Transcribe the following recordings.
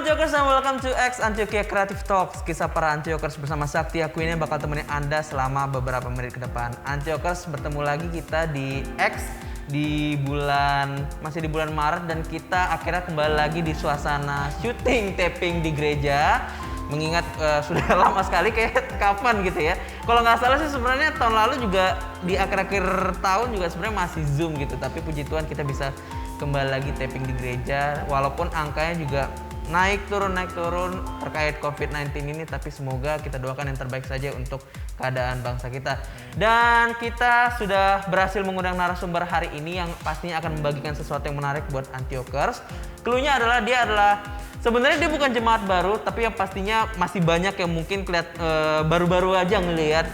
Antiokers and welcome to X Antioquia Creative Talks. Kisah para Antiokers bersama Sakti aku ini bakal temenin Anda selama beberapa menit ke depan. Antiokers bertemu lagi kita di X masih di bulan Maret dan kita akhirnya kembali lagi di suasana syuting taping di gereja. Mengingat sudah lama sekali kayak kapan gitu ya. Kalau nggak salah sih sebenarnya tahun lalu juga di akhir-akhir tahun juga sebenarnya masih Zoom gitu. Tapi puji Tuhan kita bisa kembali lagi taping di gereja walaupun angkanya juga naik turun terkait COVID-19 ini, tapi semoga kita doakan yang terbaik saja untuk keadaan bangsa kita. Dan kita sudah berhasil mengundang narasumber hari ini yang pastinya akan membagikan sesuatu yang menarik buat Antiokers. Cluenya adalah dia sebenarnya dia bukan jemaat baru, tapi yang pastinya masih banyak yang mungkin baru-baru aja ngelihat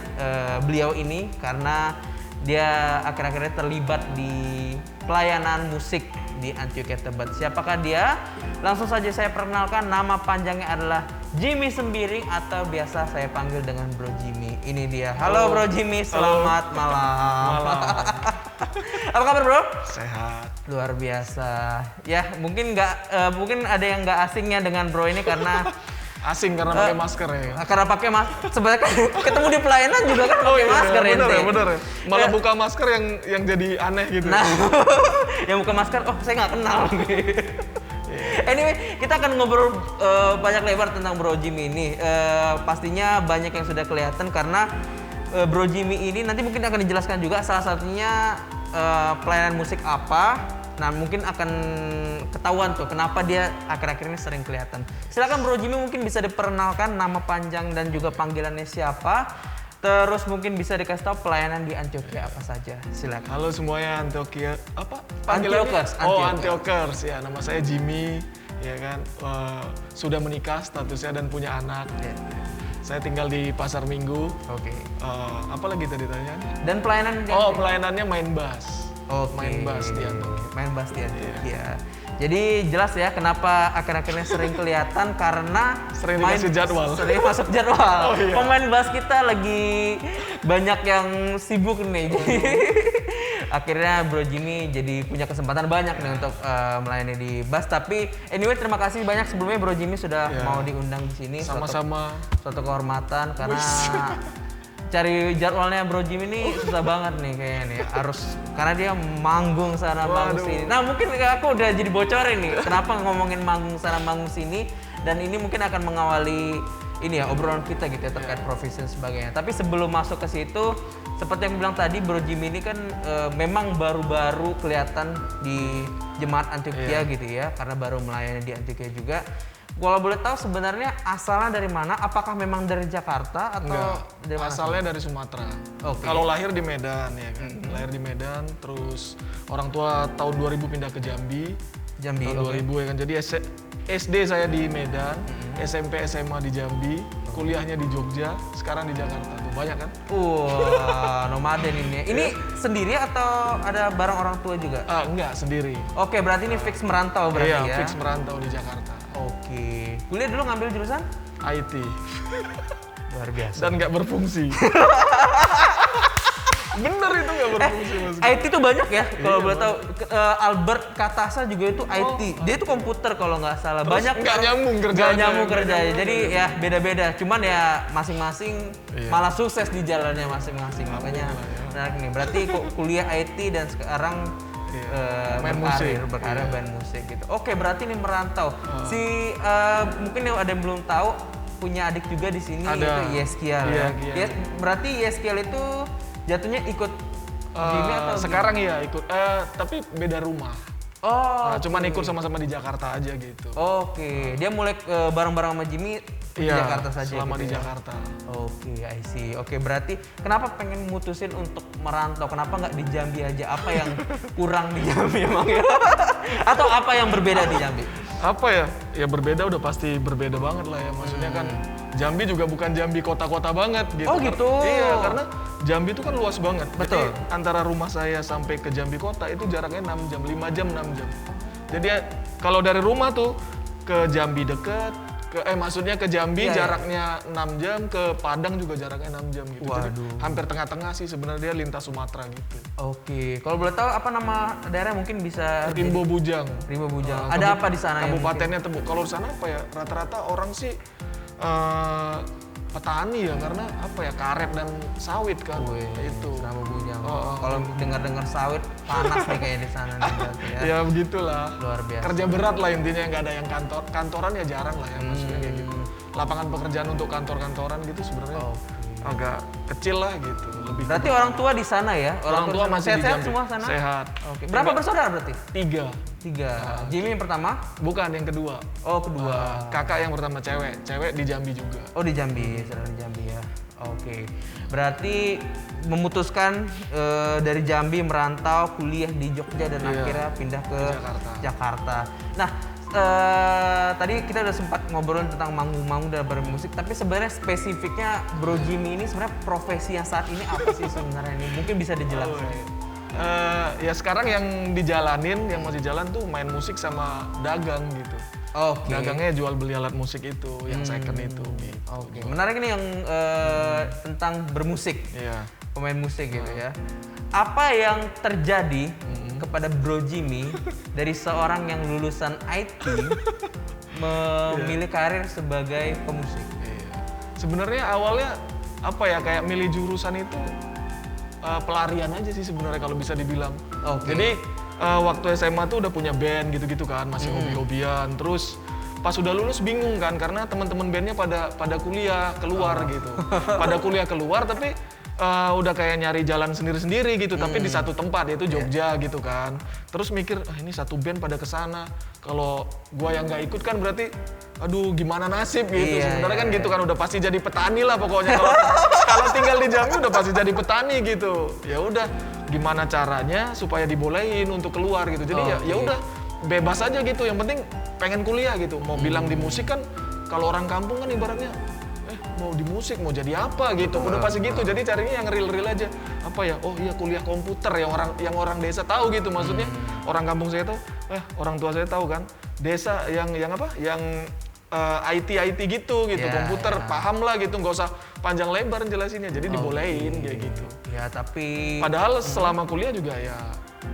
beliau ini karena dia akhir-akhirnya terlibat di pelayanan musik di Antioquia Tebet. Siapakah dia? Langsung saja saya perkenalkan, nama panjangnya adalah Jimmy Sembiring atau biasa saya panggil dengan Bro Jimmy. Ini dia. Halo Bro Jimmy, selamat malam. Apa kabar Bro? Sehat. Luar biasa. Ya mungkin mungkin ada yang nggak asingnya dengan Bro ini karena asing karena pakai masker ya. Karena pakai masker. Sebenarnya kan ketemu di pelayanan juga kan pakai masker ya. Bener. Malah buka masker yang jadi aneh gitu. Nah, yang buka masker, saya nggak kenal. Anyway, kita akan ngobrol banyak lebar tentang Bro Jimmy ini. Pastinya banyak yang sudah kelihatan karena Bro Jimmy ini nanti mungkin akan dijelaskan juga salah satunya pelayanan musik apa. Nah mungkin akan ketahuan tuh kenapa dia akhir-akhir ini sering kelihatan. Silakan Bro Jimmy mungkin bisa diperkenalkan nama panjang dan juga panggilannya siapa. Terus mungkin bisa dikasih tahu pelayanan di Antioquia apa saja. Silakan. Halo semuanya Antioquia apa? Antiokers. Antiokers ya. Nama saya Jimmy ya kan. Sudah menikah statusnya dan punya anak. Yeah. Saya tinggal di Pasar Minggu. Oke. Apa lagi tadi tanya? Dan pelayanan pelayanannya main bass. Main bass di Antioquia. Main bass di Antioquia. Yeah. Jadi jelas ya kenapa akhir-akhirnya sering kelihatan karena sering dikasih jadwal. Sering masuk jadwal. Iya. Pemain bass kita lagi banyak yang sibuk nih. Akhirnya Bro Jimmy jadi punya kesempatan banyak nih untuk melayani di bass. Tapi anyway terima kasih banyak sebelumnya Bro Jimmy sudah mau diundang di sini. Sama-sama. Suatu kehormatan karena cari jadwalnya Bro Jimmy ini susah banget nih kayaknya nih. Karena dia manggung sana manggung sini. Nah mungkin aku udah jadi bocorin nih kenapa ngomongin manggung sana manggung sini. Dan ini mungkin akan mengawali ini ya obrolan kita gitu ya terkait profesi dan sebagainya. Tapi sebelum masuk ke situ, seperti yang bilang tadi Bro Jimmy ini kan memang baru-baru kelihatan di jemaat Antioquia gitu ya. Karena baru melayani di Antioquia juga. Kalau boleh tahu sebenarnya asalnya dari mana? Apakah memang dari Jakarta atau dari mana? Asalnya dari Sumatera. Okay. Kalau lahir di Medan ya kan. Lahir di Medan, terus orang tua tahun 2000 pindah ke Jambi. Tahun 2000 ya kan. Jadi SD saya di Medan, SMP SMA di Jambi, kuliahnya di Jogja, sekarang di Jakarta. Tuh banyak kan? Nomaden ini. Ini sendiri atau ada bareng orang tua juga? Enggak, sendiri. Oke, berarti ini fix merantau berarti ya? Iya, fix merantau di Jakarta. Oke. Kuliah dulu ngambil jurusan? IT. Luar biasa. Dan nggak berfungsi. Bener itu nggak berfungsi Mas. IT tuh banyak ya, kalau boleh tahu. Albert Katasa juga itu IT. Dia itu komputer kalau nggak salah. Terus banyak nggak nyambung kerjanya. Jadi ya beda-beda. Cuman ya masing-masing malah sukses di jalannya masing-masing. Makanya menarik nih. Berarti kuliah IT dan sekarang berkarir band musik gitu. Oke, berarti ini merantau. Mungkin ada yang belum tahu punya adik juga di sini itu Yeskiel. Iya. Berarti Yeskiel itu jatuhnya ikut Jimmy atau sekarang iya ikut, tapi beda rumah. Cuman ikut sama-sama di Jakarta aja gitu. Oke, dia mulai bareng-bareng sama Jimmy di Jakarta saja. Selama gitu di Jakarta. Oke, I see. Oke, berarti kenapa pengen mutusin untuk merantau? Kenapa nggak di Jambi aja? Apa yang kurang di Jambi emang ya? Atau apa yang berbeda di Jambi? Apa ya? Ya berbeda udah pasti berbeda banget lah ya. Maksudnya kan Jambi juga bukan Jambi kota-kota banget gitu. Oh gitu? Iya, karena Jambi itu kan luas banget. Betul. Jadi antara rumah saya sampai ke Jambi kota itu jaraknya 6 jam, 5 jam, 6 jam. Jadi ya, kalau dari rumah tuh ke Jambi deket, maksudnya ke Jambi Iya, jaraknya 6 jam, ke Padang juga jaraknya 6 jam gitu. Jadi Waduh. hampir tengah-tengah sih sebenarnya dia lintas Sumatera gitu. Oke, kalau boleh tahu apa nama daerah mungkin bisa Rimbo Bujang. Rimbo Bujang. Ah, Ada apa di sana yang Kabupatennya Tebuk. Kalau di sana apa ya? Rata-rata orang sih petani ya, karena apa ya, karet dan sawit kan. Wih, Itu. Rimbo Bujang. Oh. Kalau dengar-dengar sawit panas nih kayak di sana nih berarti ya. Ya begitulah. Luar biasa. Kerja berat lah intinya, nggak ada yang kantoran ya jarang lah ya, maksudnya kayak gitu. Lapangan pekerjaan untuk kantoran gitu sebenarnya agak kecil lah gitu. Lebih Berarti orang tua di sana ya? orang tua masih di sehat Jambi. semua sana? Sehat. Oke. Berapa bersaudara berarti? 3. 3. Jimmy yang pertama? Bukan yang kedua. Oh, kedua. Kakak yang pertama cewek di Jambi juga. Oh, di Jambi, saudara di Jambi ya. Oke. Berarti memutuskan dari Jambi merantau kuliah di Jogja dan Iya. akhirnya pindah ke Jakarta. Nah, tadi kita udah sempat ngobrolin tentang manggung-manggung dan bermusik, tapi sebenarnya spesifiknya Bro Jimmy ini sebenarnya profesinya saat ini apa sih sebenarnya ini? Mungkin bisa dijelaskan. Ya sekarang yang dijalanin, yang masih jalan tuh main musik sama dagang gitu. Oke. Dagangnya jual beli alat musik itu, yang second itu. Gitu. Oke. Menarik nih yang tentang bermusik. Iya. Pemain musik gitu ya. Apa yang terjadi kepada Bro Jimmy dari seorang yang lulusan IT memilih karir sebagai pemusik? Iya. Sebenarnya awalnya apa ya, kayak milih jurusan itu pelarian aja sih sebenarnya kalau bisa dibilang. Oke. Jadi waktu SMA tuh udah punya band gitu-gitu kan, masih hobi-hobian. Terus pas udah lulus bingung kan, karena teman-teman bandnya pada kuliah keluar gitu. Pada kuliah keluar tapi udah kayak nyari jalan sendiri-sendiri gitu, tapi di satu tempat yaitu Jogja gitu kan. Terus mikir, ini satu band pada kesana. Kalau gua yang nggak ikut kan berarti, aduh gimana nasib gitu. Iya, Sebenarnya kan iya, gitu kan, udah pasti jadi petani lah pokoknya. Kalau tinggal di Jambi udah pasti jadi petani gitu. Ya udah, gimana caranya supaya dibolehin untuk keluar gitu. Jadi ya udah bebas aja gitu. Yang penting pengen kuliah gitu. Mau bilang di musik kan, kalau orang kampung kan ibaratnya mau di musik mau jadi apa gitu, udah pasti gitu. Jadi carinya yang real aja. Apa ya, oh iya kuliah komputer, yang orang desa tahu gitu. Maksudnya orang kampung saya tahu, orang tua saya tahu kan, desa yang apa, yang IT gitu Ya, komputer paham lah gitu, nggak usah panjang lebar jelasinnya. Jadi dibolehin kayak gitu. Ya tapi Padahal selama kuliah juga ya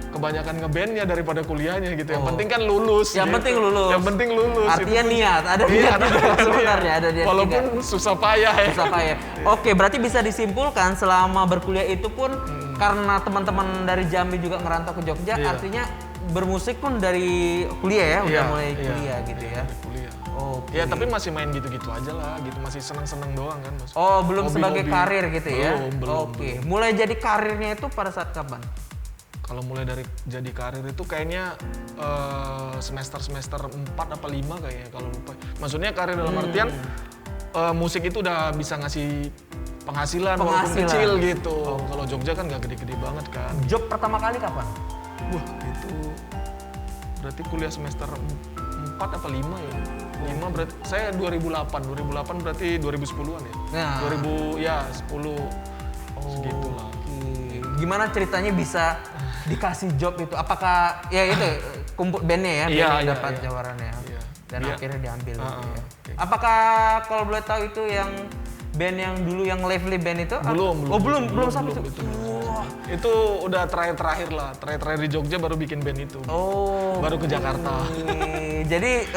kebanyakan ngebandnya daripada kuliahnya gitu. Yang penting kan lulus. Yang gitu. penting lulus. Yang penting lulus. artinya Itu niat, ada Iya, niat ada juga niat. sebenarnya, ada niat Walaupun juga. susah payah ya. Susah payah. Oke, berarti bisa disimpulkan selama berkuliah itu pun karena teman-teman dari Jambi juga ngerantau ke Jogja, Iya. artinya bermusik pun dari kuliah ya, udah Iya, mulai iya. kuliah gitu ya. Dari kuliah. Oke. Ya tapi masih main gitu-gitu aja lah gitu, masih seneng-seneng doang kan Mas. Oh, belum Hobi-hobi. sebagai karir gitu ya? Belum. Oke. Mulai jadi karirnya itu pada saat kapan? Kalau mulai dari jadi karir itu kayaknya semester 4 apa 5 kayaknya, kalau lupa. Maksudnya karir dalam artian musik itu udah bisa ngasih penghasilan walaupun kecil gitu. Kalau Jogja kan nggak gede-gede banget kan. Job pertama kali kapan? Wah itu berarti kuliah semester 4 apa 5 ya? 5 berarti, saya 2008 berarti 2010-an ya? Nah. 2000 ya 10 segitulah. Oke. Gimana ceritanya bisa dikasih job itu? Apakah ya itu kumpul bandnya ya, Iya, bandnya iya, dapat iya. tawarannya Iya. dan Iya. akhirnya diambil gitu ya. Oke. Apakah kalau boleh tahu itu yang band yang dulu yang Lively Band itu? Belum sampai itu. itu. Wah. Itu udah terakhir lah. Terakhir di Jogja baru bikin band itu. Oh. Baru ke Jakarta. Jadi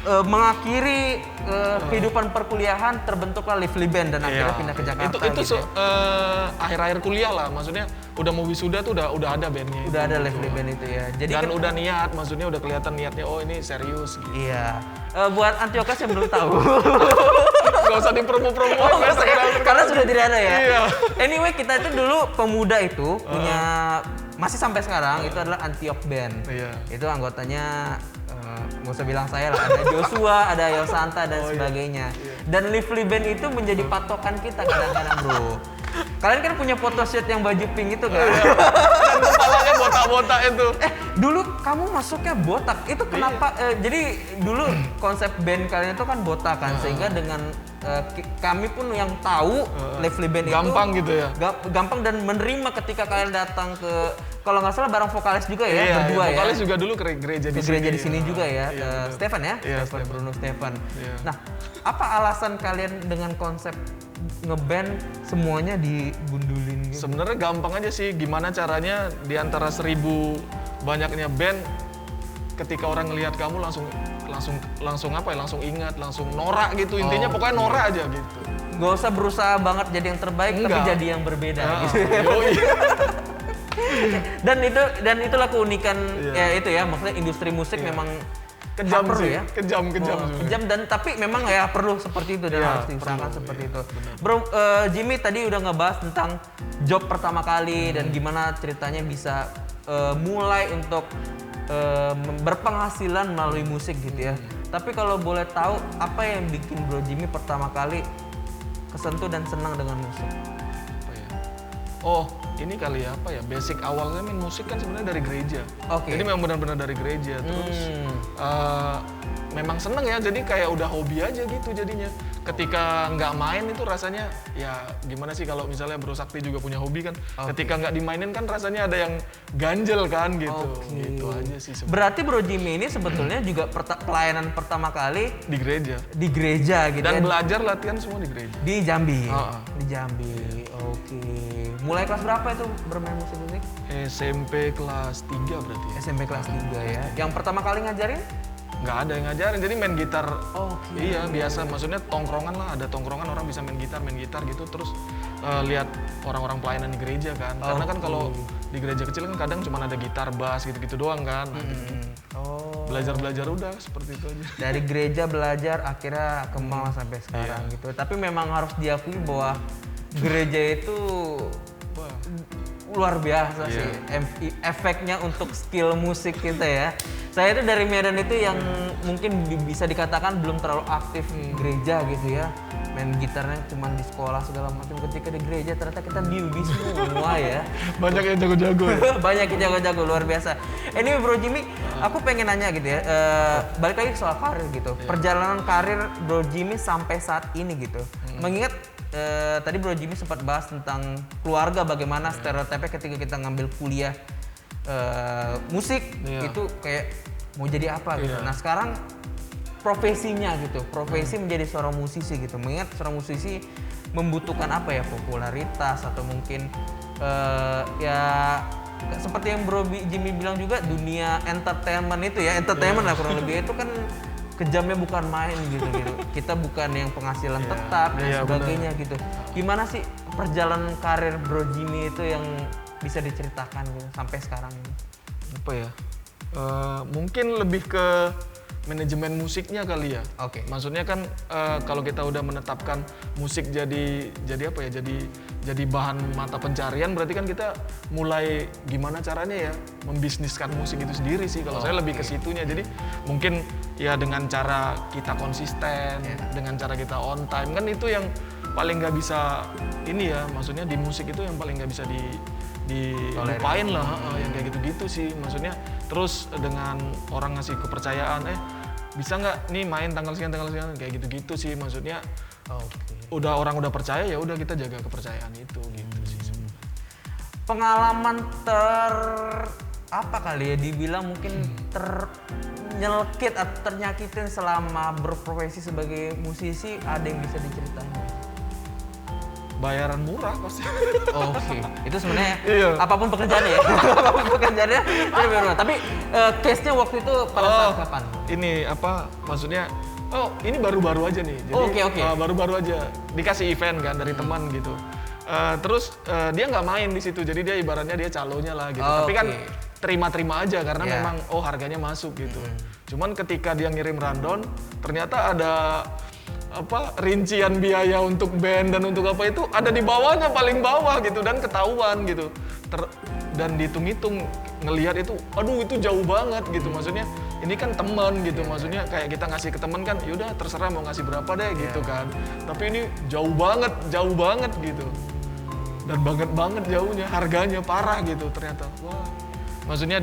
mengakhiri kehidupan perkuliahan terbentuklah Lively Band dan akhirnya pindah ke Jakarta. Itu gitu ya. akhir-akhir kuliah lah. Maksudnya udah mau wisuda tuh udah ada bandnya. Udah itu, ada gitu. Lively Band itu ya. Jadi Dan kan- udah niat, maksudnya udah kelihatan niatnya. Oh ini serius. Gitu. Iya. Buat Antiokas yang belum tahu. Gak usah dipromo-promo. Karena sudah tidak ada ya. Iya. Anyway, kita itu dulu pemuda itu punya masih sampai sekarang itu adalah Antiok Band. Iya. Itu anggotanya nggak usah bilang saya lah, ada Joshua, ada Yosanta dan sebagainya. Dan Lively Band itu menjadi patokan kita kadang-kadang, Bro. Kalian kan punya photoshoot yang baju pink itu kan? Dan kepalanya botak-botak itu. Dulu kamu masuknya botak, itu kenapa? Jadi dulu konsep band kalian itu kan botak kan, sehingga dengan kami pun yang tahu Lively Band gampang itu gitu ya? gampang dan menerima ketika kalian datang ke, kalau nggak salah bareng vokalis juga ya, berdua ya. Vokalis juga dulu ke gereja di sini. Gereja di sini juga ya, Iya, Stefan ya, Iya, Stefan Stefan. Bruno Stefan. Iya. Nah, apa alasan kalian dengan konsep ngeband semuanya digundulin gitu? Sebenarnya gampang aja sih, gimana caranya di antara 1000 banyaknya band, ketika orang ngelihat kamu langsung apa ya, langsung ingat, langsung norak gitu, intinya pokoknya norak aja gitu. Gak usah berusaha banget jadi yang terbaik, tapi Enggak. jadi yang berbeda gitu. Yoi. dan itulah keunikan Iya. ya itu ya, maksudnya industri musik memang Kejam perlu sih, ya. kejam sebenarnya. Kejam, dan tapi memang ya perlu seperti itu dan Iya, harus diusahakan perlu, seperti iya, itu. Bro, Jimmy tadi udah ngebahas tentang job pertama kali dan gimana ceritanya bisa mulai untuk berpenghasilan melalui musik gitu ya. Tapi kalau boleh tahu, apa yang bikin Bro Jimmy pertama kali kesentuh dan senang dengan musik? Apa ya? Oh, ini kali ya, apa ya, basic awalnya main musik kan sebenarnya dari gereja. Oke. Jadi memang benar-benar dari gereja. Terus memang seneng ya, jadi kayak udah hobi aja gitu jadinya. Ketika nggak main itu rasanya, ya gimana sih kalau misalnya Bro Sakti juga punya hobi kan. Ketika nggak dimainin kan rasanya ada yang ganjel kan gitu. Gitu aja sih sebenarnya. Berarti Bro Jimmy ini sebetulnya juga pelayanan pertama kali Di gereja. di gereja gitu Dan ya? belajar latihan semua di gereja. Di Jambi. Heeh. Di Jambi. Oke. Mulai kelas berapa itu bermain musik? SMP kelas 3 berarti ya. SMP kelas 3 ya. Yang pertama kali ngajarin? Nggak ada yang ngajarin, jadi main gitar. Oke. Iya, biasa. Maksudnya tongkrongan lah, ada tongkrongan orang bisa main gitar gitu. Terus lihat orang-orang pelayanan di gereja kan. Karena kan kalau di gereja kecil kan kadang cuma ada gitar, bass gitu-gitu doang kan. Nah, Oh. belajar udah seperti itu aja. Dari gereja belajar akhirnya kembang sampai sekarang gitu. Tapi memang harus diakui bahwa gereja itu Wah, luar biasa sih efeknya untuk skill musik kita ya. Saya itu dari Medan itu yang mungkin bisa dikatakan belum terlalu aktif gereja gitu ya. Main gitarnya cuma di sekolah segala macam. Ketika di gereja ternyata kita newbie semua ya. banyak yang jago-jago ya. Banyak yang jago-jago, luar biasa. Anyway Bro Jimmy, aku pengen nanya gitu ya. Balik lagi soal karir gitu. Perjalanan karir Bro Jimmy sampai saat ini gitu. Mengingat tadi Bro Jimmy sempat bahas tentang keluarga, bagaimana stereotipnya ketika kita ngambil kuliah musik itu kayak mau jadi apa gitu. Nah sekarang profesinya gitu, profesi menjadi seorang musisi gitu. Mengingat seorang musisi membutuhkan apa ya, popularitas atau mungkin ya seperti yang Bro Jimmy bilang juga, dunia entertainment itu ya, entertainment lah kurang lebih itu kan kejamnya bukan main gitu. Kita bukan yang penghasilan tetap dan sebagainya gitu. Gimana sih perjalanan karir Bro Jimmy itu yang bisa diceritakan gitu sampai sekarang ini? Apa ya? Mungkin lebih ke manajemen musiknya kali ya. Oke. Maksudnya kan kalau kita udah menetapkan musik jadi apa ya? Jadi bahan mata pencarian, berarti kan kita mulai gimana caranya ya membisniskan musik itu sendiri sih. Kalau saya lebih ke situnya. Jadi mungkin ya dengan cara kita konsisten, dengan cara kita on time, kan itu yang paling nggak bisa ini ya. Maksudnya di musik itu yang paling nggak bisa dilupain lah, yang kayak gitu-gitu sih. Maksudnya terus dengan orang ngasih kepercayaan, bisa nggak nih main tanggal sekian kayak gitu-gitu sih. Maksudnya orang udah percaya, ya udah kita jaga kepercayaan itu gitu sih. Pengalaman apa kali ya dibilang mungkin ternyelkit atau ternyakitin selama berprofesi sebagai musisi, ada yang bisa diceritain? Bayaran murah pasti. Oke. Itu sebenarnya Iya. apapun pekerjaannya ya. Apapun pekerjaannya itu benar. Tapi case-nya waktu itu pada saat kapan? Ini apa maksudnya? Oh, ini baru-baru aja nih. Jadi Oke. baru-baru aja dikasih event kan dari teman gitu. Terus dia nggak main di situ. Jadi dia ibaratnya dia calonya lah gitu. Tapi kan terima-terima aja karena memang harganya masuk gitu. Cuman ketika dia ngirim rundown, ternyata ada rincian biaya untuk band dan untuk apa itu ada di bawahnya, paling bawah gitu, dan ketahuan gitu. Dan dihitung-hitung ngelihat itu, aduh itu jauh banget gitu. Maksudnya ini kan teman gitu, maksudnya kayak kita ngasih ke teman kan, yaudah terserah mau ngasih berapa deh gitu kan. Tapi ini jauh banget gitu. dan banget jauhnya, harganya parah gitu ternyata. Wah, maksudnya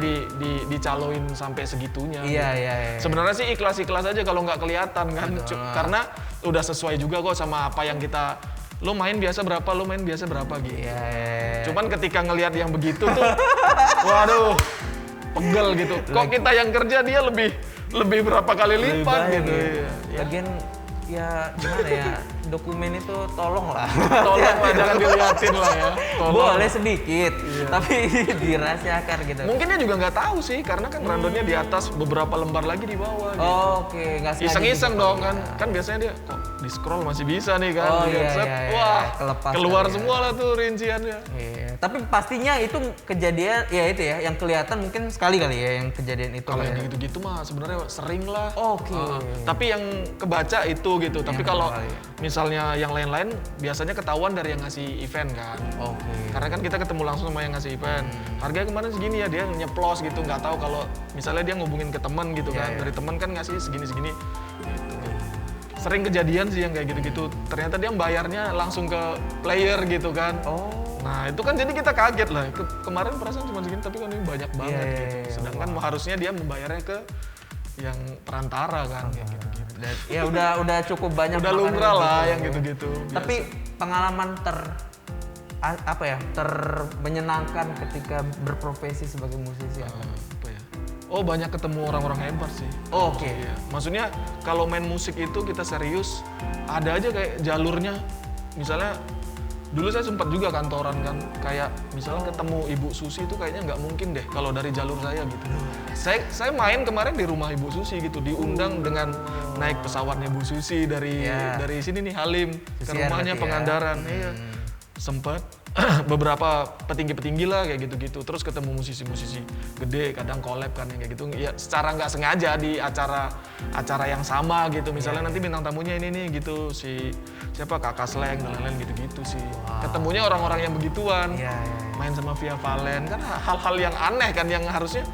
dicaloin sampai segitunya. Iya, gitu. iya. Sebenarnya sih ikhlas aja kalau nggak kelihatan kan, karena udah sesuai juga kok sama apa yang kita. Lo main biasa berapa gitu. Iya. Cuman ketika ngelihat yang begitu tuh, waduh, pegel gitu. Kok kita yang kerja dia lebih berapa kali lipat gitu. Iya. Lagian ya gimana ya, dokumen itu tolong lah. Tolong lah, jangan diliatin lah ya. Tolong. Boleh sedikit, tapi dirahasiakan gitu. Mungkin dia juga nggak tahu sih, karena kan randonnya di atas, beberapa lembar lagi di bawah. Gitu. Oke, nggak sengaja. Iseng-iseng gitu. dong kan, kan biasanya dia kok di scroll masih bisa nih kan. Oh, Lihat iya, set, iya, iya. wah, Kelepas keluar kali ya. semua lah tuh rinciannya. Iya. Tapi pastinya itu kejadian ya itu ya, yang kelihatan mungkin sekali kali ya yang kejadian itu. Kalau ya. yang gitu-gitu mah sebenarnya sering lah. Oke. Tapi yang kebaca itu gitu. Tapi Yang kalau kali. misalnya yang lain-lain biasanya ketahuan dari yang ngasih event kan. Oke. Karena kan kita ketemu langsung sama yang ngasih event. Harganya kemarin segini ya, dia nyeplos gitu, nggak tahu kalau misalnya dia ngubungin ke teman gitu kan. Iya. Dari teman kan ngasih segini-segini. Gitu. Sering kejadian sih yang kayak gitu-gitu. Ternyata dia bayarnya langsung ke player gitu kan. Oh. Nah itu kan jadi kita kaget lah. Kemarin perasaan cuma segini tapi kan ini banyak banget Iya, gitu. iya. Sedangkan harusnya dia membayarnya ke yang perantara kan kayak gitu-gitu. Ya udah cukup banyak. Udah makan lumrah yang lah gitu. yang gitu-gitu. Tapi pengalaman menyenangkan ketika berprofesi sebagai musisi apa? Apa ya? Oh banyak ketemu orang-orang hebat sih. Oh, oke. Iya. Maksudnya kalau main musik itu kita serius, ada aja kayak jalurnya. Misalnya dulu saya sempat juga kantoran kan, kayak misalnya ketemu Ibu Susi itu kayaknya nggak mungkin deh kalau dari jalur saya gitu. Saya main kemarin di rumah Ibu Susi gitu, diundang dengan naik pesawatnya Bu Susi dari sini nih Halim ke Susian rumahnya berarti ya. Pangandaran. Iya. Sempat beberapa petinggi-petinggi lah kayak gitu-gitu. Terus ketemu musisi-musisi gede, kadang collab kan yang kayak gitu. Ya secara nggak sengaja di acara yang sama gitu. Misalnya nanti bintang tamunya ini nih gitu, si siapa Kakak Sleng dan lain-lain gitu-gitu sih. Ketemunya orang-orang yang begituan. Iya. Main sama Via Valen kan hal-hal yang aneh kan yang harusnya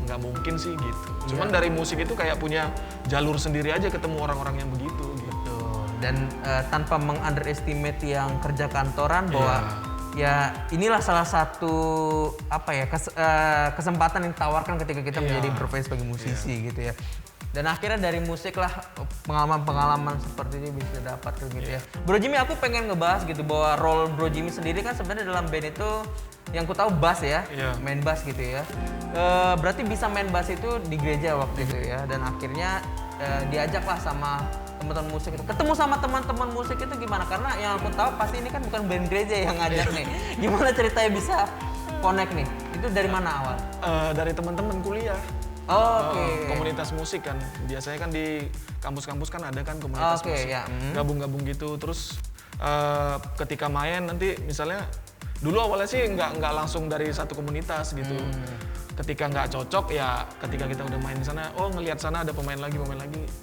nggak mungkin sih gitu. Cuman dari musik itu kayak punya jalur sendiri aja ketemu orang-orang yang begitu gitu. Dan tanpa meng-underestimate yang kerja kantoran bahwa ya inilah salah satu kesempatan yang ditawarkan ketika kita menjadi profesi sebagai musisi gitu ya. Dan akhirnya dari musik lah pengalaman-pengalaman seperti ini bisa dapat gitu ya. Bro Jimmy, aku pengen ngebahas gitu bahwa role Bro Jimmy sendiri kan sebenarnya dalam band itu yang ku tahu bass ya, main bass gitu ya. Berarti bisa main bass itu di gereja waktu itu ya. Dan akhirnya diajaklah sama teman-teman musik itu. Ketemu sama teman-teman musik itu gimana? Karena yang aku tahu pasti ini kan bukan band gereja yang ngajak nih. Gimana ceritanya bisa connect nih? Itu dari mana awal? Dari teman-teman kuliah. Oke. Komunitas musik kan. Biasanya kan di kampus-kampus kan ada kan komunitas musik. Ya. Gabung-gabung gitu. Terus ketika main nanti misalnya dulu awalnya sih nggak langsung dari satu komunitas gitu. Ketika nggak cocok ya ketika kita udah main di sana, ngelihat sana ada pemain lagi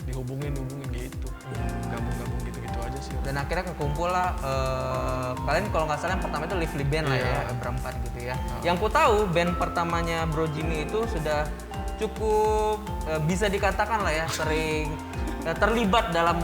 dihubungin gitu. Gabung-gabung gitu-gitu aja sih. Dan akhirnya kekumpul lah kalian kalau nggak salah yang pertama itu Lively Band lah ya, berempat gitu ya. Yang ku tahu band pertamanya Bro Jimmy itu sudah cukup bisa dikatakan lah ya sering terlibat dalam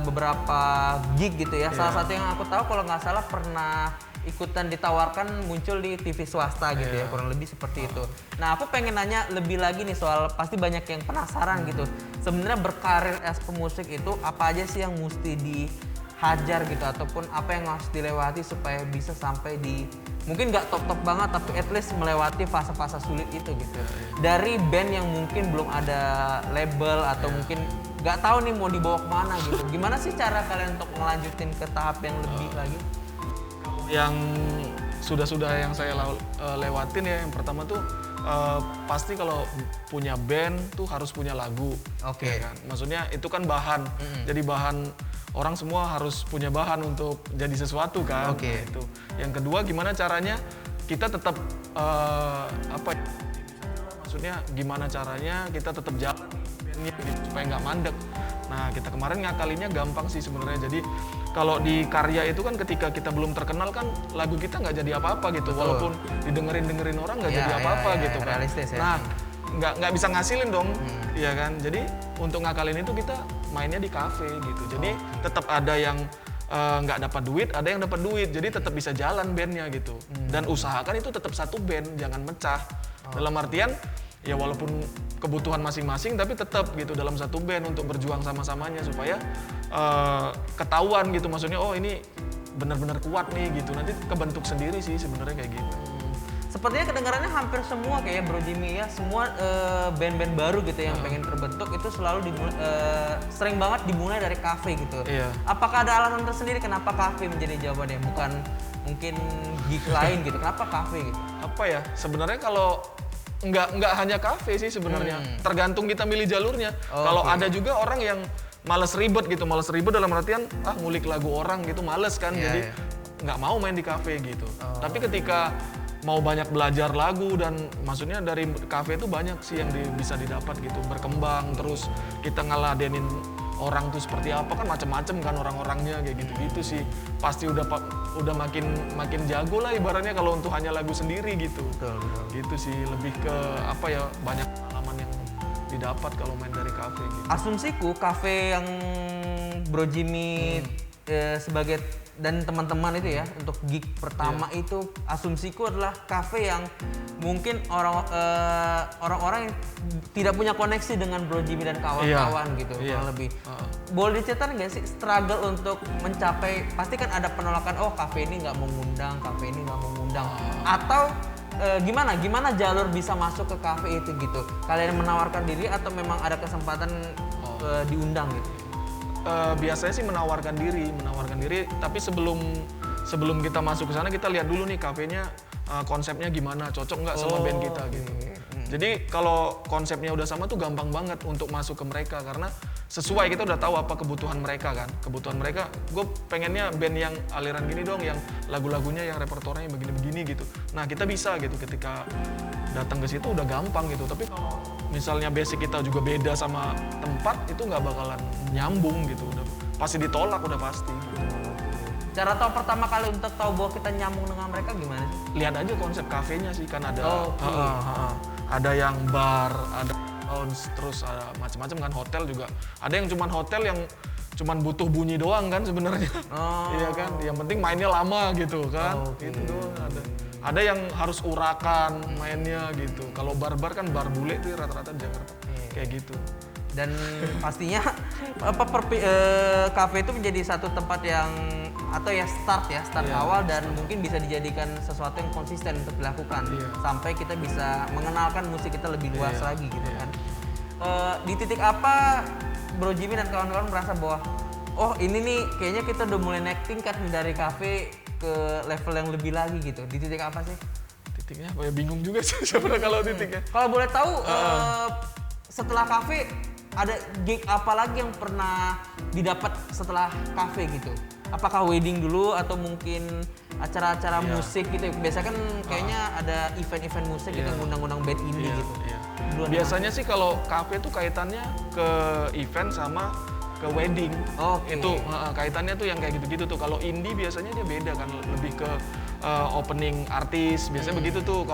beberapa gig gitu ya. Salah satu yang aku tahu kalau nggak salah pernah ikutan ditawarkan muncul di TV swasta gitu ya, kurang lebih seperti itu. Nah aku pengen nanya lebih lagi nih soal pasti banyak yang penasaran gitu. Sebenarnya berkarir as pemusik itu apa aja sih yang mesti dihajar gitu ataupun apa yang harus dilewati supaya bisa sampai di mungkin nggak top banget tapi at least melewati fase-fase sulit itu gitu. Dari band yang mungkin belum ada label atau mungkin nggak tahu nih mau dibawa kemana gitu. Gimana sih cara kalian untuk melanjutin ke tahap yang lebih lagi? Yang sudah yang saya lewatin ya, yang pertama tuh pasti kalau punya band tuh harus punya lagu. Oke. Ya kan? Maksudnya itu kan bahan. Jadi bahan orang semua harus punya bahan untuk jadi sesuatu kan. Oke. Nah, itu. Yang kedua gimana caranya kita tetap maksudnya gimana caranya kita tetap jalan bandnya gitu, supaya nggak mandek. Nah kita kemarin ngakalinnya gampang sih sebenarnya. Jadi kalau di karya itu kan ketika kita belum terkenal kan lagu kita nggak jadi apa-apa gitu. Betul. Walaupun didengerin orang nggak jadi apa-apa gitu kan. Realistis ya. Nah nggak bisa ngasilin dong, iya kan. Jadi untuk ngakalin itu kita mainnya di kafe gitu. Jadi tetap ada yang nggak dapat duit, ada yang dapat duit, jadi tetap bisa jalan bandnya gitu. Dan usahakan itu tetap satu band, jangan mecah. Dalam artian ya walaupun kebutuhan masing-masing tapi tetap gitu dalam satu band untuk berjuang sama-samanya supaya ketahuan gitu, maksudnya oh ini benar-benar kuat nih gitu, nanti kebentuk sendiri sih sebenarnya kayak gitu. Sepertinya kedengarannya hampir semua kayak Bro Jimmy ya, semua band-band baru gitu yang pengen terbentuk itu selalu sering banget dimulai dari kafe gitu. Iya. Apakah ada alasan tersendiri kenapa kafe menjadi jawabannya, bukan mungkin gig lain gitu? Kenapa kafe gitu? Apa ya? Sebenarnya kalau nggak hanya kafe sih sebenarnya, tergantung kita milih jalurnya. Kalau ada juga orang yang males ribet gitu, males ribet dalam artian ngulik lagu orang gitu, males kan, jadi nggak mau main di kafe gitu. Tapi ketika mau banyak belajar lagu dan maksudnya dari kafe itu banyak sih yang bisa didapat gitu, berkembang, terus kita ngeladenin orang tuh seperti apa kan, macem-macem kan orang-orangnya kayak gitu-gitu sih. Pasti udah makin jago lah ibaratnya kalau untuk hanya lagu sendiri gitu. Betul. Gitu sih, lebih ke apa ya, banyak pengalaman yang didapat kalau main dari kafe gitu. Asumsiku kafe yang Bro Jimmy sebagai dan teman-teman itu ya untuk gig pertama itu, asumsiku adalah kafe yang mungkin orang-orang yang tidak punya koneksi dengan Bro Jimmy dan kawan-kawan gitu kurang lebih. Boleh diceritain nggak sih struggle untuk mencapai, pasti kan ada penolakan, oh kafe ini nggak mengundang, kafe ini nggak mengundang, atau gimana jalur bisa masuk ke kafe itu gitu? Kalian menawarkan diri atau memang ada kesempatan diundang gitu? Biasanya sih menawarkan diri, tapi sebelum kita masuk ke sana kita lihat dulu nih kafenya konsepnya gimana, cocok nggak sama band kita gitu. Jadi kalau konsepnya udah sama tuh gampang banget untuk masuk ke mereka karena sesuai, kita udah tahu apa kebutuhan mereka kan. Kebutuhan mereka, gue pengennya band yang aliran gini dong, yang lagu-lagunya yang repertoarnya begini-begini gitu. Nah kita bisa gitu ketika datang ke situ udah gampang gitu. Tapi kalau misalnya basic kita juga beda sama tempat, itu nggak bakalan nyambung gitu. Udah pasti ditolak, udah pasti. Cara tahu pertama kali untuk tahu bahwa kita nyambung dengan mereka gimana sih? Lihat aja konsep kafenya sih, kan ada ada yang bar, ada lounge, terus ada macam-macam kan, hotel juga. Ada yang cuman hotel yang cuman butuh bunyi doang kan sebenarnya. Iya kan, yang penting mainnya lama gitu kan. Gitu doang ada. Ada yang harus urakan mainnya gitu. Kalau bar-bar kan bar bule tuh rata-rata di Jakarta. Kayak gitu. Dan pastinya kafe itu menjadi satu tempat yang atau ya start awal dan mungkin bisa dijadikan sesuatu yang konsisten untuk dilakukan sampai kita bisa mengenalkan musik kita lebih luas lagi gitu kan. Di titik apa Bro Jimmy dan kawan-kawan merasa bahwa oh ini nih kayaknya kita udah mulai naik tingkat nih dari kafe ke level yang lebih lagi gitu? Di titik apa sih? Titiknya apa ya, bingung juga sih sebenarnya kalau titiknya. Kalau boleh tahu setelah kafe ada gig apa lagi yang pernah didapat setelah kafe gitu? Apakah wedding dulu atau mungkin acara-acara musik gitu? Biasanya kan kayaknya ada event-event musik gitu yang ngundang-ngundang band indie gitu. Biasanya sih kalau kafe tuh kaitannya ke event sama ke wedding. Itu kaitannya tuh yang kayak gitu-gitu tuh. Kalau indie biasanya dia beda kan, lebih ke opening artis. Biasanya begitu tuh.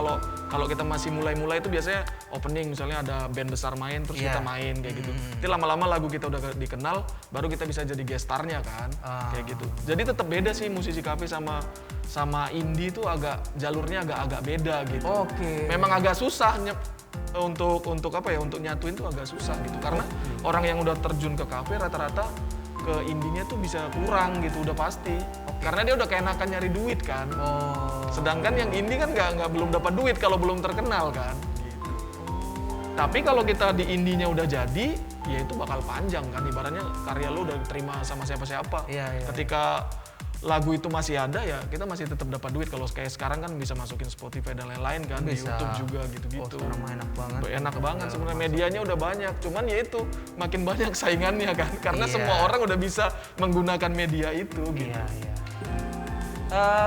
Kalau kita masih mulai-mulai itu biasanya opening, misalnya ada band besar main terus kita main kayak gitu. Nanti lama-lama lagu kita udah dikenal, baru kita bisa jadi guest star-nya kan. Kayak gitu. Jadi tetap beda sih musisi kafe sama indie tuh, jalurnya agak beda gitu. Memang agak susah untuk apa ya, untuk nyatuin tuh agak susah gitu, karena orang yang udah terjun ke kafe rata-rata ke indinya tuh bisa kurang gitu, udah pasti. Karena dia udah keenakan nyari duit kan. Sedangkan yang indie kan nggak belum dapat duit kalau belum terkenal kan gitu. Tapi kalau kita di indinya udah jadi, ya itu bakal panjang kan, ibaratnya karya lu udah diterima sama siapa-siapa. Ketika lagu itu masih ada, ya kita masih tetap dapat duit. Kalau kayak sekarang kan bisa masukin Spotify dan lain-lain kan, di YouTube juga gitu-gitu. Sekarang enak banget. Enak banget sebenarnya, medianya udah banyak. Cuman ya itu makin banyak saingannya kan, karena semua orang udah bisa menggunakan media itu gitu.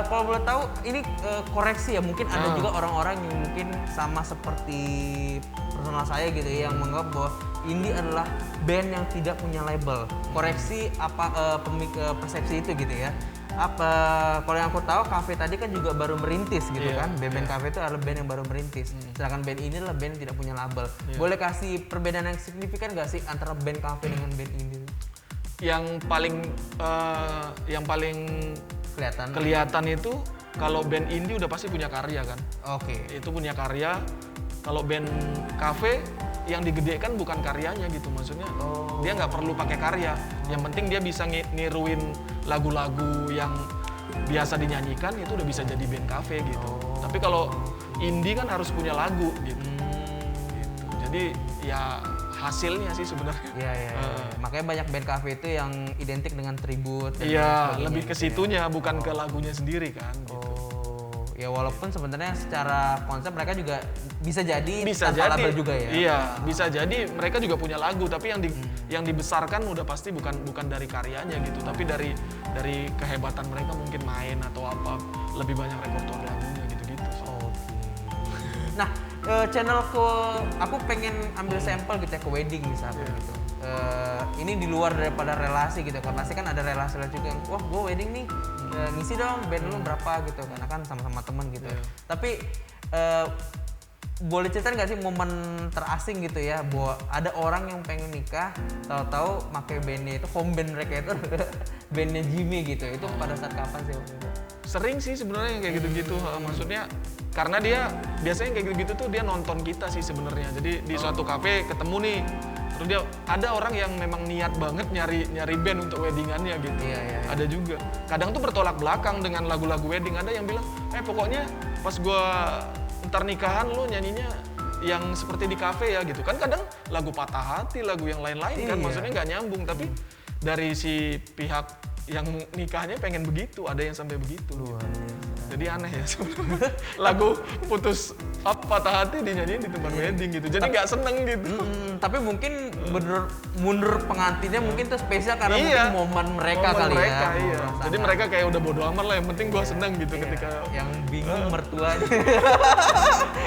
Kalau boleh tahu, ini koreksi ya, mungkin ada juga orang-orang yang mungkin sama seperti personal saya gitu ya, yang menganggap bahwa indie adalah band yang tidak punya label. Koreksi apa persepsi itu gitu ya. Kalau yang aku tahu, kafe tadi kan juga baru merintis gitu kan. Band kafe itu adalah band yang baru merintis. Sedangkan band ini adalah band yang tidak punya label. Boleh kasih perbedaan yang signifikan nggak sih antara band kafe dengan band indie? yang paling kelihatan itu kalau band indie udah pasti punya karya kan. Oke. Itu punya karya. Kalau band cafe yang digedekan bukan karyanya gitu, maksudnya dia nggak perlu pakai karya. Yang penting dia bisa niruin lagu-lagu yang biasa dinyanyikan, itu udah bisa jadi band cafe gitu. Tapi kalau indie kan harus punya lagu gitu. Gitu. Jadi ya hasilnya sih sebenarnya. Iya. Makanya banyak band cafe itu yang identik dengan tribut. Iya, lebih ke situnya bukan ke lagunya sendiri kan. Gitu. Ya walaupun sebenarnya secara konsep mereka juga bisa jadi Bisa tanpa jadi label juga ya. Iya, bisa jadi mereka juga punya lagu, tapi yang dibesarkan udah pasti bukan dari karyanya gitu, tapi dari kehebatan mereka mungkin main atau apa, lebih banyak repertoire lagunya gitu-gitu. Nah, channelku aku pengen ambil sampel gitu ya ke wedding misalnya gitu. Ini di luar daripada relasi gitu kan, pasti kan ada relasi juga yang wah gue wedding nih ngisi dong band lu berapa gitu karena kan sama-sama temen gitu. Tapi boleh cerita nggak sih momen terasing gitu ya bahwa ada orang yang pengen nikah tahu-tahu pakai bandnya itu home band mereka itu bandnya Jimmy gitu, itu pada saat kapan sih waktu itu? Sering sih sebenarnya yang kayak gitu-gitu. Maksudnya karena dia biasanya kayak gitu-gitu tuh dia nonton kita sih sebenarnya. Jadi di suatu kafe ketemu nih, terus dia ada orang yang memang niat banget nyari band untuk weddingannya gitu. Iya. Ada juga. Kadang tuh bertolak belakang dengan lagu-lagu wedding. Ada yang bilang, pokoknya pas gua ntar nikahan lu nyanyinya yang seperti di kafe ya gitu. Kan kadang lagu Patah Hati, lagu yang lain-lain kan maksudnya nggak nyambung. Tapi dari si pihak yang nikahnya pengen begitu, ada yang sampai begitu. Jadi aneh ya sebenarnya. Lagu putus Patah Hati dinyanyiin di tempat wedding gitu. Jadi nggak seneng gitu. Tapi mungkin bener mundur pengantinnya mungkin tuh spesial karena Iya. mungkin momen mereka Momen kali mereka, ya. iya. Jadi mereka kayak udah bodo amat lah, yang penting gua seneng gitu ketika yang bingung mertuanya.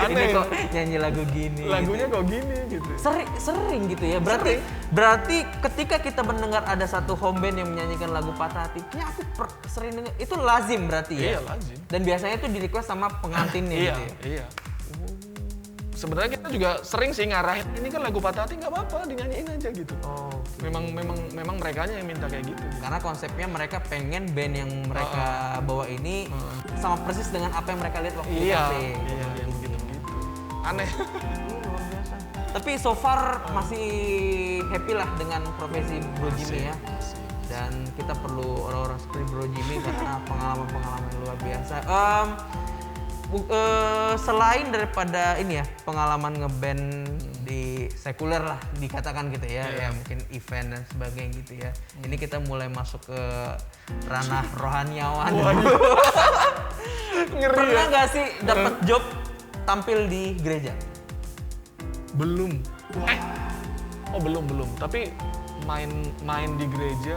Aneh. Ini kok nyanyi lagu gini. lagunya kok gini gitu. Sering gitu ya. Berarti ketika kita mendengar ada satu home band yang menyanyikan lagu Patah Hati, ya aku sering dengar. Itu lazim berarti ya. Iya, lazim. Dan biasanya itu di request sama pengantinnya Iya, gitu ya. iya. Sebenarnya kita juga sering sih ngarahin, ini kan lagu Patah Hati nggak apa-apa, dinyanyiin aja gitu. Memang merekanya yang minta kayak gitu. Karena konsepnya mereka pengen band yang mereka bawa ini sama persis dengan apa yang mereka lihat waktu di kafe. Iya, yang begitu. Aneh. Luar biasa. Tapi so far masih happy lah dengan profesi Bro Jimmy ya. Dan kita perlu orang-orang seperti Bro Jimmy karena pengalaman-pengalaman luar biasa. Selain daripada ini ya pengalaman ngeband di sekuler lah dikatakan gitu ya, ya mungkin event dan sebagainya gitu ya. Ini kita mulai masuk ke ranah rohaniawan. Ngeri. Pernah nggak sih dapat job tampil di gereja? Belum. Belum. Tapi main di gereja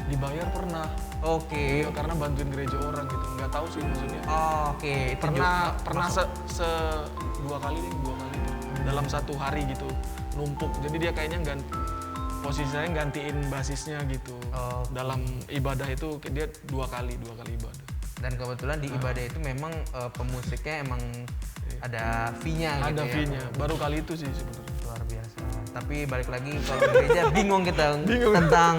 dibayar pernah. Oke. Karena bantuin gereja orang gitu. Nggak tahu sih maksudnya. Oke. Pernah dua kali tuh. Dalam satu hari gitu numpuk. Jadi dia kayaknya posisinya gantiin basisnya gitu. Dalam ibadah itu dia dua kali ibadah. Dan kebetulan di ibadah itu memang pemusiknya emang ada fee-nya gitu ada ya. fee-nya. Baru kali itu sih sebenarnya. Luar biasa. Tapi balik lagi kalau gereja bingung kita tentang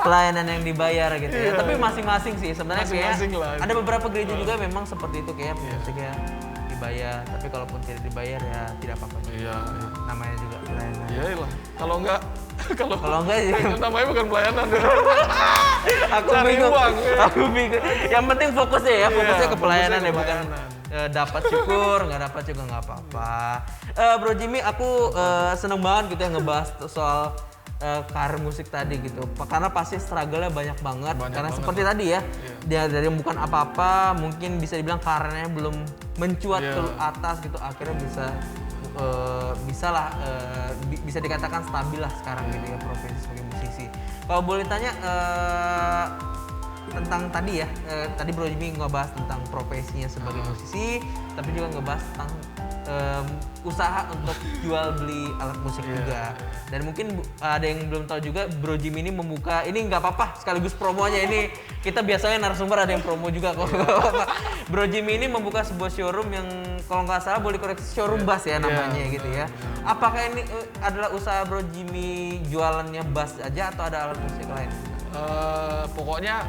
pelayanan yang dibayar gitu ya. Tapi masing-masing sih sebenarnya Masing-masing kayak lah. ada beberapa gereja juga memang seperti itu kayak musiknya dibayar. Tapi kalaupun tidak dibayar ya tidak apa-apa. Iya. Namanya juga pelayanan. Iyalah. Kalau enggak ya namanya bukan pelayanan. aku Cari bingung. uang, ya. Aku bingung. Yang penting fokusnya ya, fokusnya ke pelayanan ya, bukan pelayanan. dapat syukur, nggak dapat juga nggak apa-apa. Bro Jimmy, aku seneng banget gitu ya ngebahas soal karir musik tadi gitu. Karena pasti struggle-nya banyak banget. Karena seperti tadi ya, dia dari bukan apa-apa, mungkin bisa dibilang karirnya belum mencuat ke atas gitu, akhirnya bisa dikatakan stabil lah sekarang gitu ya profesi sebagai musisi. Kalau boleh tanya tentang tadi ya, tadi Bro Jimmy ngebahas tentang profesinya sebagai musisi, tapi juga ngebahas tentang usaha untuk jual beli alat musik juga. Dan mungkin ada yang belum tahu juga, Bro Jimmy ini membuka, ini nggak apa-apa sekaligus promo aja, ini kita biasanya narasumber ada yang promo juga kok. Bro Jimmy ini membuka sebuah showroom yang kalau nggak salah boleh koreksi showroom bass ya namanya gitu ya. Apakah ini adalah usaha Bro Jimmy jualannya bass aja atau ada alat musik lain? Pokoknya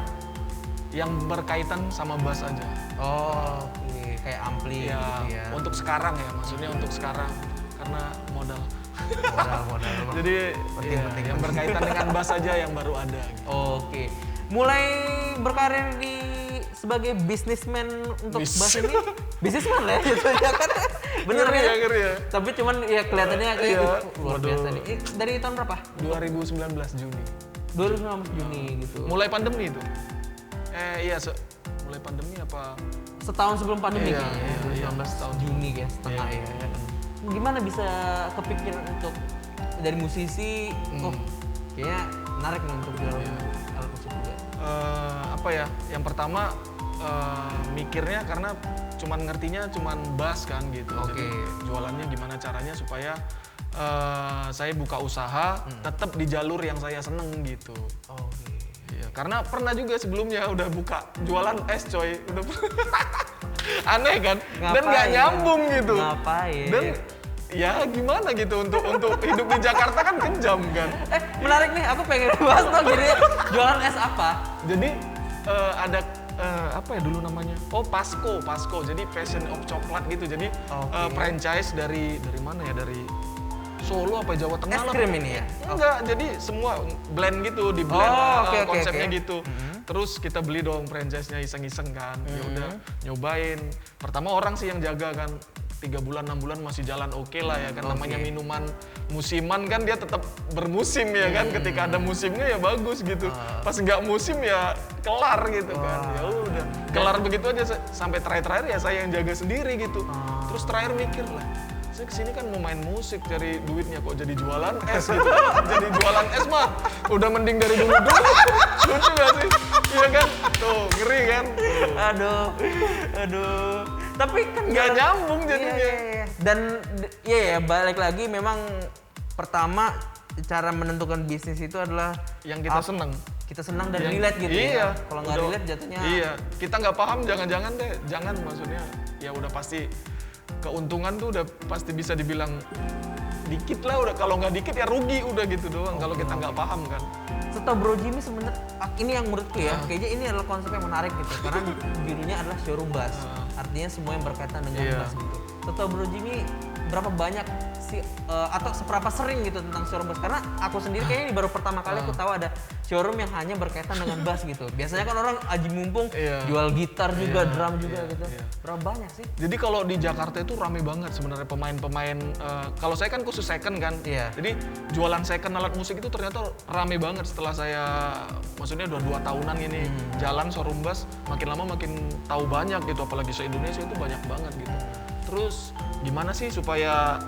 yang berkaitan sama bass aja. Oh, oke. Kayak ampli Ya, gitu ya. untuk sekarang ya, maksudnya untuk sekarang karena modal. Modal. Jadi Penting. yang berkaitan dengan bass aja yang baru ada. Gitu. Oke. Mulai berkarir sebagai bisnismen untuk bass ini, bisnismen lah ya, gitu ya kan? Bener Ngeri ya? ngeri ya. Tapi cuman ya kelihatannya kayak Iya. luar biasa nih. Dari tahun berapa? 2019 Juni. 2019 Juni gitu. Mulai pandemi itu. Mulai pandemi apa? Setahun sebelum pandemi Iya, kayaknya. iya, 2019 setahun. Juni ya, setengah Iya. ya. Gimana bisa kepikiran untuk dari musisi, kayaknya menarik nih untuk jual alat musik juga. Apa ya? Yang pertama mikirnya karena ngertinya cuman bass kan gitu. Oke. Jadi jualannya gimana caranya supaya saya buka usaha tetap di jalur yang saya seneng gitu. Oke. Iya, karena pernah juga sebelumnya udah buka jualan es coy, udah aneh kan, dan nggak Ngapain? nyambung gitu. Ngapain? Dan ya gimana gitu untuk hidup di Jakarta kan kejam kan. Menarik nih, aku pengen bahas tuh jadi jualan es apa? Jadi ada apa ya dulu namanya? Oh Pasco. Jadi Passion of Coklat gitu. Jadi Oke. franchise dari mana ya? Dari Solo apa Jawa Tengah Es lah. krim ini ya? Enggak, jadi semua blend gitu, di blend Oke, konsepnya oke. gitu. Terus kita beli dong franchise-nya iseng-iseng kan. Ya udah nyobain. Pertama orang sih yang jaga kan. 3 bulan 6 bulan masih jalan oke lah ya kan, namanya minuman musiman kan dia tetap bermusim ya kan, ketika ada musimnya ya bagus gitu, pas nggak musim ya kelar gitu kan, ya udah kelar begitu aja sampai terakhir ya saya yang jaga sendiri gitu. Terus terakhir mikir lah, saya kesini kan mau main musik cari duitnya kok jadi jualan es gitu. Jadi jualan es mah udah mending dari dulu lucu gak sih? Iya kan, tuh ngeri kan. Tuh. Aduh. Tapi kan Nggak nyambung jadinya. Iya. Dan ya balik lagi memang pertama cara menentukan bisnis itu adalah Yang kita seneng. kita senang dan relate gitu ya. Kalau nggak udah- relate jatuhnya Iya, kita nggak paham jangan-jangan deh, jangan maksudnya ya udah pasti keuntungan tuh udah pasti bisa dibilang dikit lah, udah kalau nggak dikit ya rugi udah gitu doang kalau kita nggak paham kan. Setelah Bro Jimmy sebenarnya ini yang menurutku ya, kayaknya ini adalah konsep yang menarik gitu karena judulnya adalah showroom bass. Artinya semua yang berkaitan dengan Iya. bass gitu. Setelah Bro Jimmy berapa banyak sih atau seberapa sering gitu tentang showroom bass? Karena aku sendiri kayaknya ini baru pertama kali aku tahu ada showroom yang hanya berkaitan dengan bass gitu. Biasanya kan orang aji mumpung Iya. jual gitar juga, Iya, drum juga iya, gitu. iya. Berapa banyak sih? Jadi kalau di Jakarta itu rame banget sebenarnya pemain-pemain. Kalau saya kan khusus second kan. Iya. Jadi jualan second alat musik itu ternyata rame banget setelah saya, maksudnya udah 2 tahunan ini jalan showroom bass, makin lama makin tahu banyak gitu, apalagi se-Indonesia itu banyak banget gitu. Terus gimana sih supaya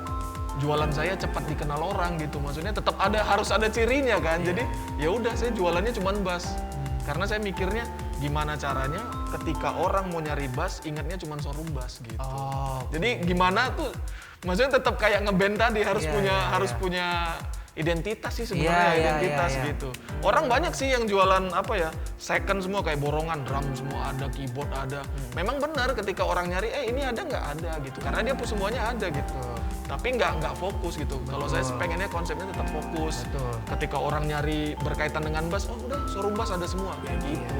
jualan saya cepat dikenal orang gitu, maksudnya tetap harus ada cirinya kan. Jadi ya udah saya jualannya cuman bass. Karena saya mikirnya gimana caranya ketika orang mau nyari bass ingatnya cuman showroom bass gitu. Oh. Jadi gimana tuh, maksudnya tetap kayak ngeband tadi harus Iya, punya identitas sih Iya, sebenarnya, iya, identitas iya. gitu. Orang banyak sih yang jualan apa ya, second semua kayak borongan, drum semua ada, keyboard ada. Memang benar ketika orang nyari, ini ada nggak ada gitu, karena dia semuanya ada gitu. Tapi nggak fokus gitu. Kalau saya pengennya konsepnya tetap fokus. Betul. Ketika orang nyari berkaitan dengan bass, oh udah showroom bass ada semua kayak gitu.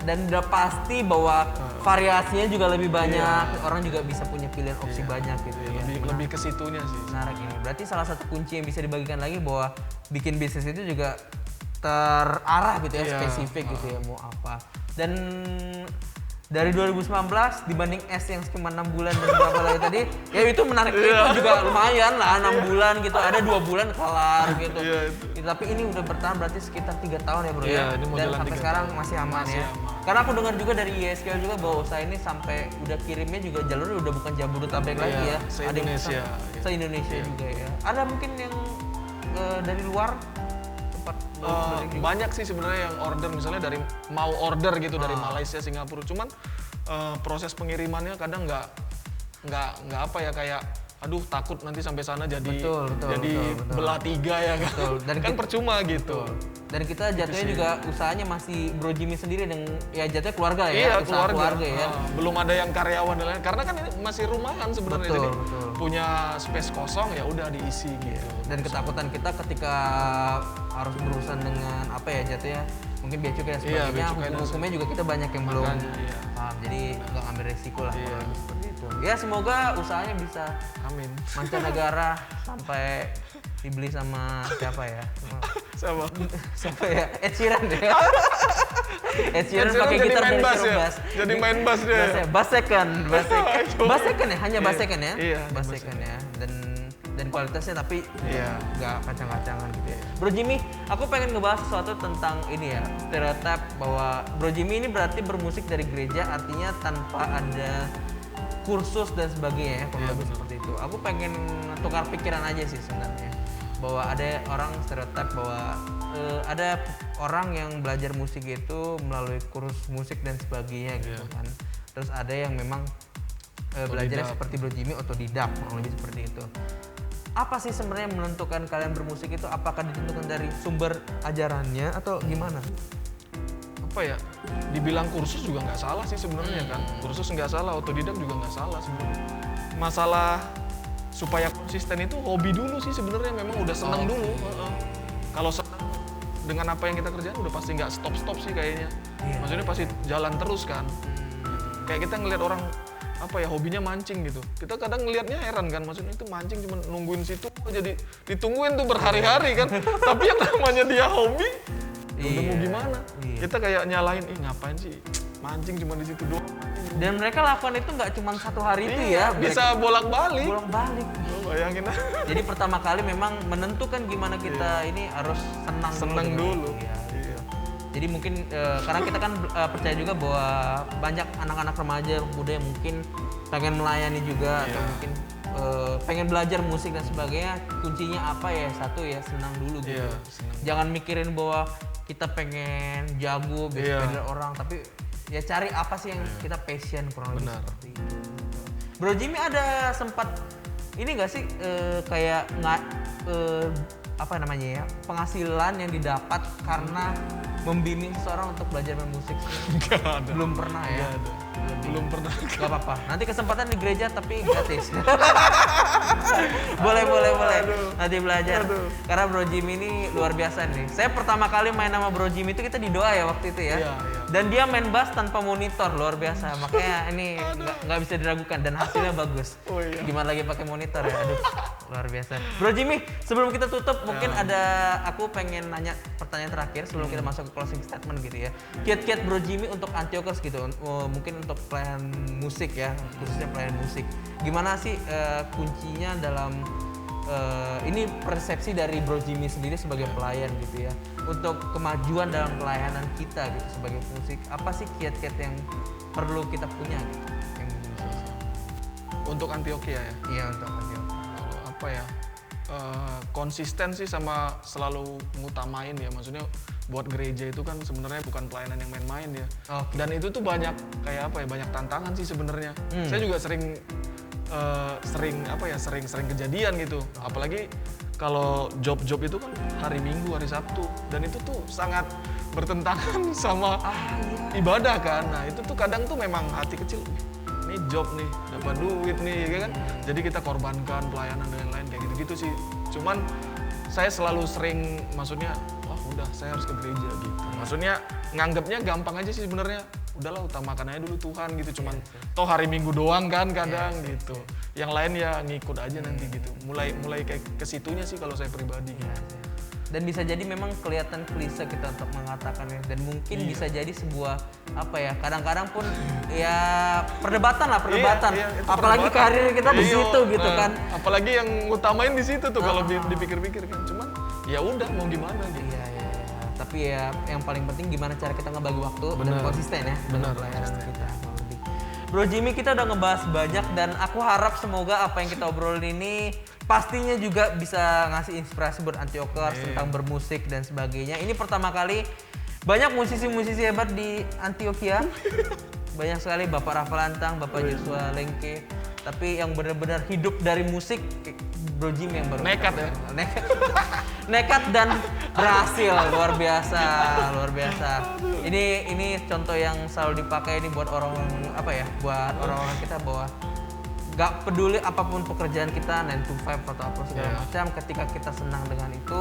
Dan udah pasti bahwa variasinya juga lebih banyak, orang juga bisa punya pilihan opsi banyak gitu ya. Lebih ke situnya sih. Menarik ini. Berarti salah satu kunci yang bisa dibagikan lagi bahwa bikin bisnis itu juga terarah gitu ya, Iya. spesifik gitu ya, mau apa. Dan dari 2019 dibanding S yang cuma 6 bulan dan berapa lagi tadi, ya itu menarik itu juga lumayan lah 6 bulan gitu, ada 2 bulan kelar gitu. Iya, itu. Ya, tapi ini udah bertahan berarti sekitar 3 tahun ya bro Iya, ya. ini mau Dan jalan sampai 3 sekarang tahun. masih aman Masih ya. aman. Karena aku dengar juga dari ISKL juga bahwa usaha ini sampai udah kirimnya juga jalurnya udah bukan Jabodetabek lagi ya. Iya, Ada yang se-Indonesia. pesan se-Indonesia juga ya. Ada mungkin yang dari luar tempat beli juga? Banyak sih sebenarnya yang order, misalnya dari mau order gitu dari Malaysia, Singapura, cuman proses pengirimannya kadang nggak apa ya, kayak aduh takut nanti sampai sana jadi Betul. belah tiga ya kan. Betul. Dan kan percuma gitu. Dan kita jatuhnya juga usahanya masih Bro Jimmy sendiri dan ya jatuhnya keluarga ya, Iya, usaha keluarga ya. Belum ada yang karyawan dan lain. Karena kan ini masih rumahan sebenarnya. Betul, Jadi betul. punya space kosong ya udah diisi gitu. Dan ketakutan kita ketika harus berurusan dengan apa ya jatuhnya mungkin bea cukai dan Iya, sebagainya, bea cukai dan hukum-hukumnya juga kita banyak yang belum Makanya, iya. paham, jadi nggak ngambil resiko lah Iya. kalau lebih seperti itu. Ya semoga usahanya bisa Amin. mancanegara sampai dibeli sama siapa ya? Sama. Siapa ya? Ed Sheeran deh. Ed Sheeran pakai jadi gitar main dari bass ya? bass. Jadi main bass dia. Bass second. Bass second ya, hanya bass Iya. second ya. Iya, Bass bass second ya. Dan kualitasnya tapi Iya. nggak kacang-kacangan gitu ya. Bro Jimmy, aku pengen ngebahas sesuatu tentang ini ya, stereotip bahwa Bro Jimmy ini berarti bermusik dari gereja, artinya tanpa ada kursus dan sebagainya ya, kurang Iya, lebih betul. seperti itu. Aku pengen tukar pikiran aja sih sebenarnya, bahwa ada orang stereotip bahwa ada orang yang belajar musik itu melalui kursus musik dan sebagainya gitu Iya. kan. Terus ada yang memang belajarnya Otodidak. seperti Bro Jimmy otodidak, kurang lebih seperti itu. Apa sih sebenarnya yang menentukan kalian bermusik itu? Apakah ditentukan dari sumber ajarannya atau gimana? Apa ya? Dibilang kursus juga nggak salah sih sebenarnya kan. Kursus nggak salah, otodidak juga nggak salah sebenarnya. Masalah supaya konsisten itu hobi dulu sih sebenarnya, memang udah senang dulu. Kalau senang dengan apa yang kita kerjain udah pasti nggak stop sih kayaknya. Iya. Maksudnya pasti jalan terus kan. Kayak kita ngelihat orang apa ya, hobinya mancing gitu. Kita kadang ngelihatnya heran kan, maksudnya itu mancing cuma nungguin situ jadi ditungguin tuh berhari-hari kan. Tapi yang namanya dia hobi, udah mau Iya. gimana? Iya. Kita kayak nyalain, ngapain sih mancing cuma di situ doang. Dan mereka lakukan itu nggak cuma satu hari itu Iya, ya, bisa bolak-balik. bolak-balik. Bayangin aja. Jadi pertama kali memang menentukan gimana kita ini harus senang Senang dengan dulu. itu. Iya. Iya. Jadi mungkin karena kita kan percaya juga bahwa banyak anak-anak remaja muda yang mungkin pengen melayani juga atau Iya. mungkin pengen belajar musik dan sebagainya, kuncinya apa ya? Satu ya senang dulu gitu. Iya, senang. Jangan mikirin bahwa kita pengen jago best Iya. dari orang, tapi ya cari apa sih yang kita passion kurang lebih Benar. seperti itu. Bro Jimmy ada sempat ini nggak sih kayak nggak apa namanya ya, penghasilan yang didapat karena membimbing seseorang untuk belajar bermusik? Nggak ada. Belum pernah ya? Nggak ada. Belum pernah. Gak apa-apa, nanti kesempatan di gereja tapi gratis. boleh. Nanti belajar. Karena Bro Jimmy ini luar biasa nih. Saya pertama kali main sama Bro Jimmy itu kita di doa ya waktu itu ya. Iya. Dan dia main bass tanpa monitor, luar biasa. Makanya ini nggak bisa diragukan dan hasilnya bagus. Oh iya. Gimana lagi pakai monitor ya? Aduh, luar biasa. Bro Jimmy, sebelum kita tutup mungkin aku pengen nanya pertanyaan terakhir sebelum kita masuk ke closing statement gitu ya. Kiat-kiat Bro Jimmy untuk Antiochers gitu, mungkin untuk pelayan musik ya, khususnya pelayan musik. Gimana sih kuncinya dalam ini persepsi dari Bro Jimmy sendiri sebagai pelayan gitu ya, untuk kemajuan dalam pelayanan kita gitu sebagai musik, apa sih kiat-kiat yang perlu kita punya gitu? Untuk Antioquia ya. Iya, untuk Antiochers. Kalau apa ya? Konsisten sih sama selalu ngutamain ya, maksudnya buat gereja itu kan sebenarnya bukan pelayanan yang main-main ya. Oke. Dan itu tuh banyak kayak apa ya, banyak tantangan sih sebenarnya. Saya juga sering kejadian gitu. Apalagi kalau job-job itu kan hari Minggu, hari Sabtu, dan itu tuh sangat bertentangan sama ibadah kan. Nah itu tuh kadang tuh memang hati kecil, ini job nih, dapat duit nih, ya kan. Jadi kita korbankan pelayanan dan lain-lain kayak gitu-gitu sih. Cuman saya selalu sering, maksudnya, wah udah saya harus ke gereja gitu. Maksudnya nganggapnya gampang aja sih sebenarnya. Udahlah utamakan aja dulu Tuhan gitu. Cuman toh hari Minggu doang kan kadang gitu. Yang lain ya ngikut aja nanti gitu. Mulai kayak ke situnya sih kalau saya pribadi. Dan bisa jadi memang kelihatan klise kita untuk mengatakannya, dan mungkin bisa jadi sebuah apa ya, kadang-kadang pun ya perdebatan. Iya, itu Apalagi perdebatan. karir kita di Iya, situ gitu kan. Apalagi yang ngutamain di situ tuh kalau dipikir-pikir kan. Cuman ya udah mau gimana gitu. Iya. Tapi ya yang paling penting gimana cara kita ngebagi waktu dan konsisten ya dalam pelayanan kita. Bro Jimmy, kita udah ngebahas banyak dan aku harap semoga apa yang kita obrolin ini pastinya juga bisa ngasih inspirasi buat Antiochers tentang bermusik dan sebagainya. Ini pertama kali banyak musisi-musisi hebat di Antioquia. Banyak sekali, Bapak Rafa Lantang, Bapak Joshua Lengke, tapi yang benar-benar hidup dari musik Bro Jimmy yang baru. Nekat ya. Nekat dan berhasil, luar biasa, luar biasa. Ini contoh yang selalu dipakai ini buat orang apa ya? Buat orang-orang kita bahwa gak peduli apapun pekerjaan kita 9 to 5 atau apa segala macam, ketika kita senang dengan itu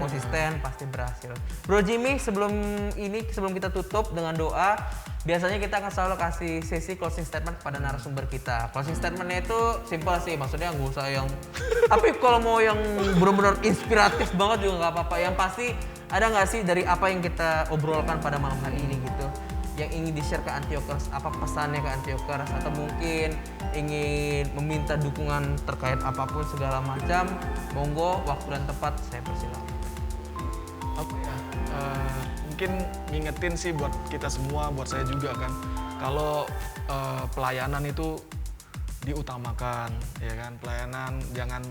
konsisten pasti berhasil. Bro Jimmy, sebelum kita tutup dengan doa, biasanya kita akan selalu kasih sesi closing statement kepada narasumber kita. Closing statementnya itu simpel sih, maksudnya nggak usah yang tapi kalau mau yang benar-benar inspiratif banget juga nggak apa-apa. Yang pasti ada nggak sih dari apa yang kita obrolkan pada malam hari ini gitu, yang ingin di-share ke Antiokers, apa pesannya ke Antiokers, atau mungkin ingin meminta dukungan terkait apapun segala macam, monggo, waktu dan tepat saya persilakan. Apa ya? Mungkin ngingetin sih buat kita semua, buat saya juga kan, kalau pelayanan itu diutamakan, ya kan, pelayanan jangan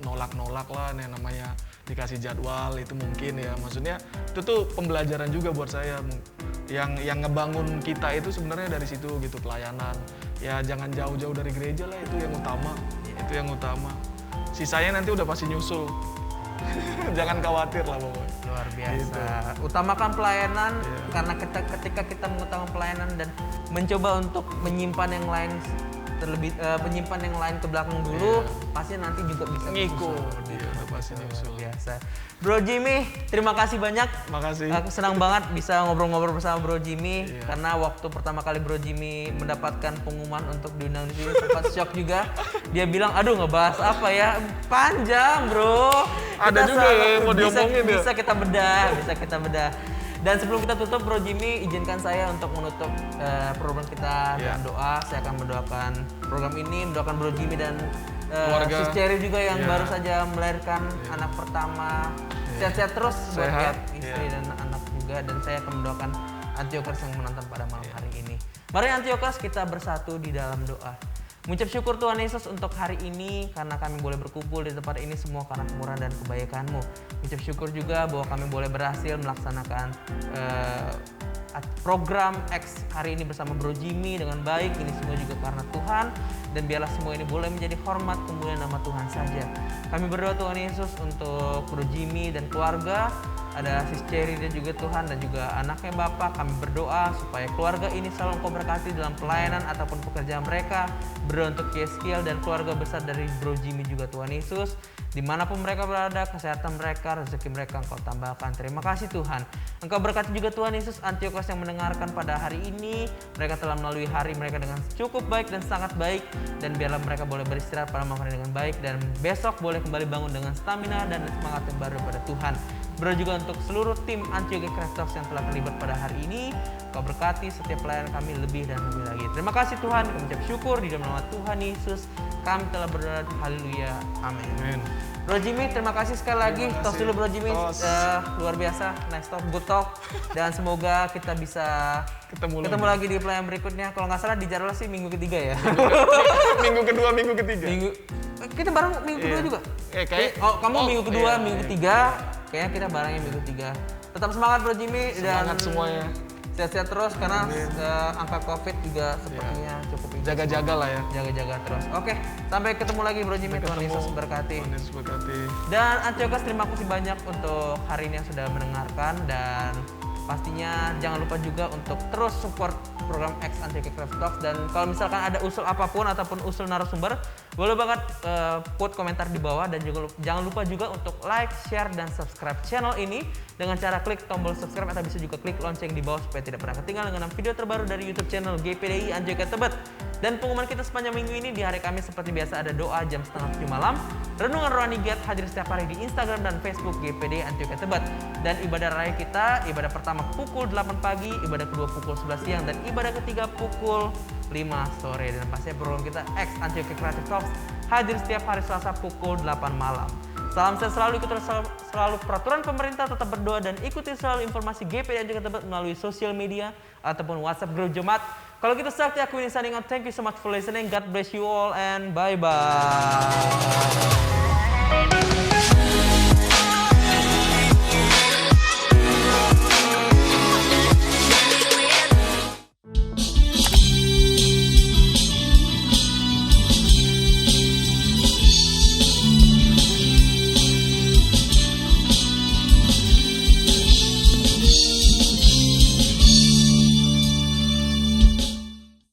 nolak-nolak lah, yang namanya dikasih jadwal itu mungkin ya, maksudnya itu tuh pembelajaran juga buat saya. Yang ngebangun kita itu sebenarnya dari situ gitu, pelayanan. Ya jangan jauh-jauh dari gereja lah, itu yang utama. Itu yang utama. Sisanya nanti udah pasti nyusul. Jangan khawatir lah pokoknya. Luar biasa. Gitu. Utamakan pelayanan, karena ketika kita mengutamakan pelayanan dan mencoba untuk menyimpan yang lain menyimpan yang lain ke belakang dulu, pasti nanti juga bisa ngikut. Iya, udah pasti nyusul. Biasa. Bro Jimmy, terima kasih banyak. Makasih. Aku senang banget bisa ngobrol-ngobrol bersama Bro Jimmy, karena waktu pertama kali Bro Jimmy mendapatkan pengumuman untuk diundang di sini sempat shock juga. Dia bilang, aduh ngebahas apa ya, panjang bro. Ada juga yang mau diomongin ya. Bisa kita bedah. Dan sebelum kita tutup, Bro Jimmy, izinkan saya untuk menutup program kita dengan doa. Saya akan mendoakan program ini, mendoakan Bro Jimmy dan Sis Cherry juga yang baru saja melahirkan anak pertama. Sehat-sehat terus buat istri dan anak juga. Dan saya akan mendoakan Antiokers yang menonton pada malam hari ini. Mari Antiokers, kita bersatu di dalam doa. Mengucap syukur Tuhan Yesus untuk hari ini, karena kami boleh berkumpul di tempat ini semua karena kemurahan dan kebaikan-Mu. Mengucap syukur juga bahwa kami boleh berhasil melaksanakan program X hari ini bersama Bro Jimmy dengan baik. Ini semua juga karena Tuhan, dan biarlah semua ini boleh menjadi hormat kemuliaan nama Tuhan saja. Kami berdoa Tuhan Yesus untuk Bro Jimmy dan keluarga, ada Sis Cherry dan juga Tuhan, dan juga anaknya Bapak. Kami berdoa supaya keluarga ini selalu Engkau berkati dalam pelayanan ataupun pekerjaan mereka. Berdoa untuk Yeskiel dan keluarga besar dari Bro Jimmy juga Tuhan Yesus. Dimanapun mereka berada, kesehatan mereka, rezeki mereka Engkau tambahkan. Terima kasih Tuhan. Engkau berkati juga Tuhan Yesus Antiokers yang mendengarkan pada hari ini. Mereka telah melalui hari mereka dengan cukup baik dan sangat baik. Dan biarlah mereka boleh beristirahat pada malam hari dengan baik. Dan besok boleh kembali bangun dengan stamina dan semangat yang baru pada Tuhan. Berdoa juga untuk seluruh tim Antiochia Craft Talks yang telah terlibat pada hari ini. Kau berkati setiap pelayanan kami lebih dan lebih lagi. Terima kasih Tuhan, kami ucap syukur di dalam nama Tuhan Yesus. Kami telah berdoa, haleluya, amin. Bro Jimmy, terima kasih sekali lagi. Tos dulu Bro Jimmy, luar biasa, nice talk, good talk. Dan semoga kita bisa ketemu lagi di pelayanan berikutnya. Kalau nggak salah di jadwal sih minggu ketiga ya. Minggu kedua, minggu ketiga. Kita bareng minggu kedua juga. Kamu minggu kedua, minggu ketiga. Kayaknya kita barengnya minggu ketiga. Tetap semangat Bro Jimmy. Semangat dan semuanya. Sehat-sehat terus karena angka COVID juga sepertinya cukup tinggi. Jaga-jaga lah ya. Jaga-jaga terus. Oke, sampai ketemu lagi Bro Jimmy. Tuhan Yesus berkati. Tuhan Yesus berkati. Dan Antiokers, terima kasih banyak untuk hari ini yang sudah mendengarkan, dan pastinya jangan lupa juga untuk terus support program X Antiochia Craft Talks. Dan kalau misalkan ada usul apapun ataupun usul narasumber, boleh banget put komentar di bawah. Dan juga jangan lupa juga untuk like, share, dan subscribe channel ini dengan cara klik tombol subscribe, atau bisa juga klik lonceng di bawah supaya tidak pernah ketinggalan dengan video terbaru dari YouTube channel GPDI Antiochia Tebet. Dan pengumuman kita sepanjang minggu ini, di hari Kamis seperti biasa ada doa jam 6:30 malam, renungan rohani giat hadir setiap hari di Instagram dan Facebook GPDI Antiochia Tebet. Dan ibadah raya kita, ibadah pertama pukul 8 pagi, ibadah kedua pukul 11 siang, dan ibadah ketiga pukul 5 sore. Dan pastinya program kita X Antiochia Creative Talks hadir setiap hari Selasa pukul 8 malam. Salam sehat selalu, ikuti selalu peraturan pemerintah, tetap berdoa, dan ikuti selalu informasi GPDI Antiochia Tebet melalui sosial media ataupun WhatsApp grup jemaat. Kalau gitu Sakti, aku ini signing out. Thank you so much for listening. God bless you all and bye-bye.